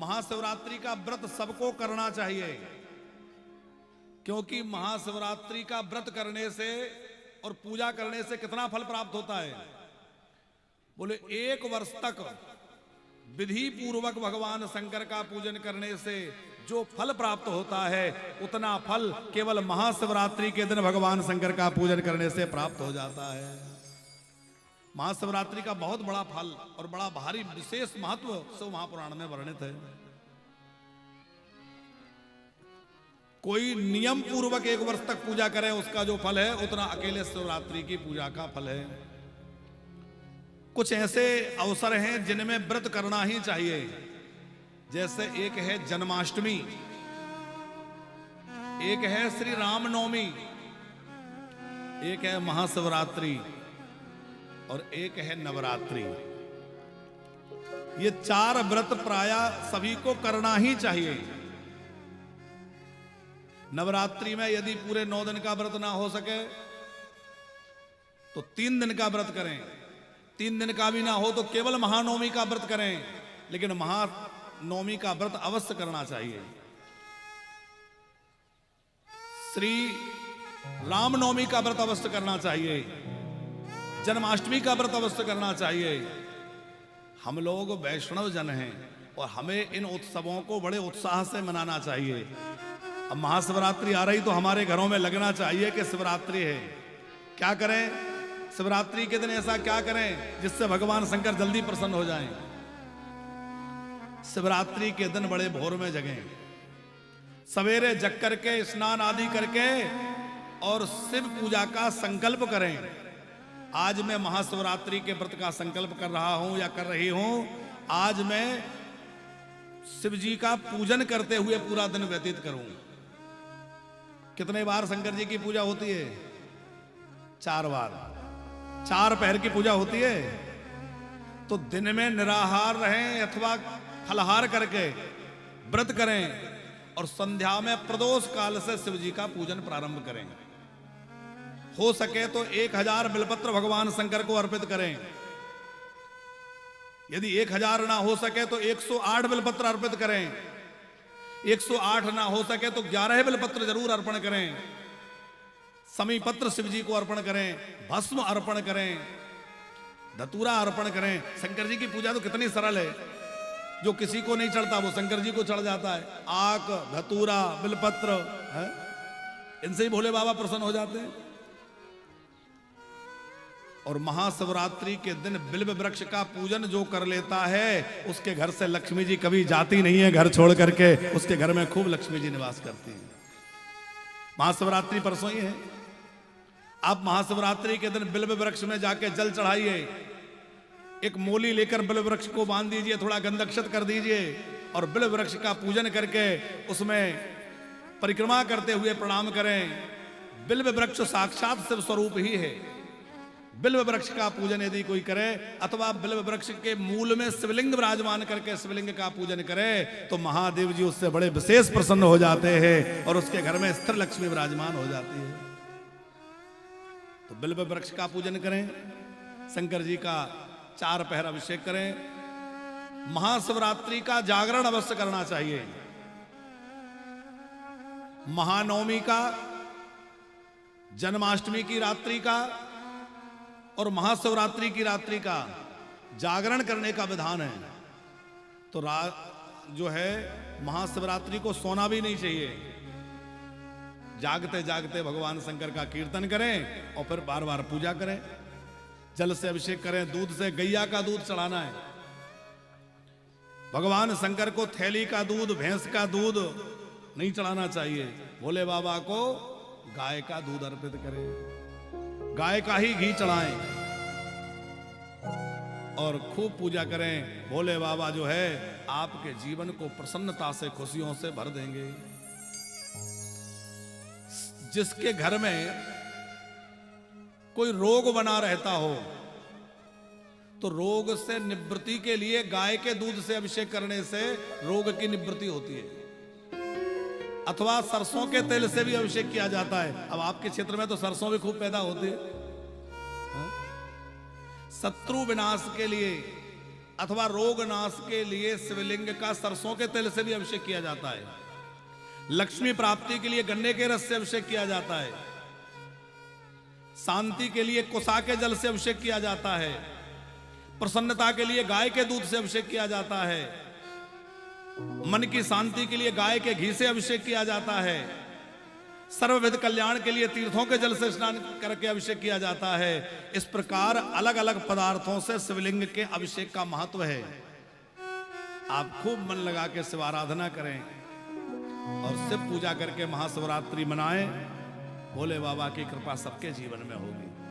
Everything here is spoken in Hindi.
महाशिवरात्रि का व्रत सबको करना चाहिए, क्योंकि महाशिवरात्रि का व्रत करने से और पूजा करने से कितना फल प्राप्त होता है। बोले 1 वर्ष तक विधि पूर्वक भगवान शंकर का पूजन करने से जो फल प्राप्त होता है, उतना फल केवल महाशिवरात्रि के दिन भगवान शंकर का पूजन करने से प्राप्त हो जाता है। महाशिवरात्रि का बहुत बड़ा फल और बड़ा भारी विशेष महत्व शिव महापुराण में वर्णित है। कोई नियम पूर्वक 1 वर्ष तक पूजा करे, उसका जो फल है उतना अकेले शिवरात्रि की पूजा का फल है। कुछ ऐसे अवसर हैं जिनमें व्रत करना ही चाहिए, जैसे एक है जन्माष्टमी, एक है श्री रामनवमी, एक है महाशिवरात्रि और एक है नवरात्रि। ये 4 व्रत प्रायः सभी को करना ही चाहिए। नवरात्रि में यदि पूरे 9 दिन का व्रत ना हो सके तो 3 दिन का व्रत करें, 3 दिन का भी ना हो तो केवल महानवमी का व्रत करें, लेकिन महानवमी का व्रत अवश्य करना चाहिए। श्री रामनवमी का व्रत अवश्य करना चाहिए, जन्माष्टमी का व्रत अवश्य करना चाहिए। हम लोग वैष्णव जन हैं और हमें इन उत्सवों को बड़े उत्साह से मनाना चाहिए। अब महाशिवरात्रि आ रही तो हमारे घरों में लगना चाहिए कि शिवरात्रि है। क्या करें शिवरात्रि के दिन, ऐसा क्या करें जिससे भगवान शंकर जल्दी प्रसन्न हो जाएं। शिवरात्रि के दिन बड़े भोर में जगें, सवेरे जग करके स्नान आदि करके और शिव पूजा का संकल्प करें। आज मैं महाशिवरात्रि के व्रत का संकल्प कर रहा हूं या कर रही हूं। आज मैं शिव जी का पूजन करते हुए पूरा दिन व्यतीत करूं। कितने बार शंकर जी की पूजा होती है? 4 बार। 4 पहर की पूजा होती है। तो दिन में निराहार रहें अथवा फलहार करके व्रत करें और संध्या में प्रदोष काल से शिव जी का पूजन प्रारंभ करें। हो सके तो 1000 बिलपत्र भगवान शंकर को अर्पित करें। यदि 1000 ना हो सके तो 108 बिलपत्र अर्पित करें। 108 ना हो सके तो 11 बिलपत्र जरूर अर्पण करें। समीपत्र शिव जी को अर्पण करें, भस्म अर्पण करें, धतूरा अर्पण करें। शंकर जी की पूजा तो कितनी सरल है, जो किसी को नहीं चढ़ता वो शंकर जी को चढ़ जाता है। आक, धतूरा, बिलपत्र है, इनसे ही भोले बाबा प्रसन्न हो जाते हैं। और महाशिवरात्रि के दिन बिल्व वृक्ष का पूजन जो कर लेता है, उसके घर से लक्ष्मी जी कभी जाती नहीं है। घर छोड़ करके उसके घर में खूब लक्ष्मी जी निवास करती है। महाशिवरात्रि परसों ही है। आप महाशिवरात्रि के दिन बिल्व वृक्ष में जाके जल चढ़ाइए। एक मोली लेकर बिल्व वृक्ष को बांध दीजिए, थोड़ा गंधक्षत कर दीजिए और बिल्व वृक्ष का पूजन करके उसमें परिक्रमा करते हुए प्रणाम करें। बिल्व वृक्ष साक्षात शिव स्वरूप ही है। बिल्व वृक्ष का पूजन यदि कोई करे अथवा बिल्व वृक्ष के मूल में शिवलिंग विराजमान करके शिवलिंग का पूजन करे तो महादेव जी उससे बड़े विशेष प्रसन्न हो जाते हैं और उसके घर में स्थिर लक्ष्मी विराजमान हो जाती है। तो बिल्व वृक्ष का पूजन करें, शंकर जी का 4 पहर अभिषेक करें। महाशिवरात्रि का जागरण अवश्य करना चाहिए। महानवमी का, जन्माष्टमी की रात्रि का और महाशिवरात्रि की रात्रि का जागरण करने का विधान है। तो जो है महाशिवरात्रि को सोना भी नहीं चाहिए। जागते जागते भगवान शंकर का कीर्तन करें और फिर बार बार पूजा करें। जल से अभिषेक करें, दूध से, गैया का दूध चढ़ाना है भगवान शंकर को। थैली का दूध, भैंस का दूध नहीं चढ़ाना चाहिए। भोले बाबा को गाय का दूध अर्पित करें, गाय का ही घी चढ़ाएं और खूब पूजा करें। भोले बाबा जो है आपके जीवन को प्रसन्नता से, खुशियों से भर देंगे। जिसके घर में कोई रोग बना रहता हो तो रोग से निवृत्ति के लिए गाय के दूध से अभिषेक करने से रोग की निवृत्ति होती है। अथवा सरसों के तेल से भी अभिषेक किया जाता है। अब आपके क्षेत्र में तो सरसों भी खूब पैदा होती है। शत्रु विनाश के लिए अथवा रोग नाश के लिए शिवलिंग का सरसों के तेल से भी अभिषेक किया जाता है। लक्ष्मी प्राप्ति के लिए गन्ने के रस से अभिषेक किया जाता है। शांति के लिए कुसा के जल से अभिषेक किया जाता है। प्रसन्नता के लिए गाय के दूध से अभिषेक किया जाता है। मन की शांति के लिए गाय के घी से अभिषेक किया जाता है। सर्वविध कल्याण के लिए तीर्थों के जल से स्नान करके अभिषेक किया जाता है। इस प्रकार अलग अलग पदार्थों से शिवलिंग के अभिषेक का महत्व है। आप खूब मन लगा के शिव आराधना करें और शिव पूजा करके महाशिवरात्रि मनाएं। भोले बाबा की कृपा सबके जीवन में होगी।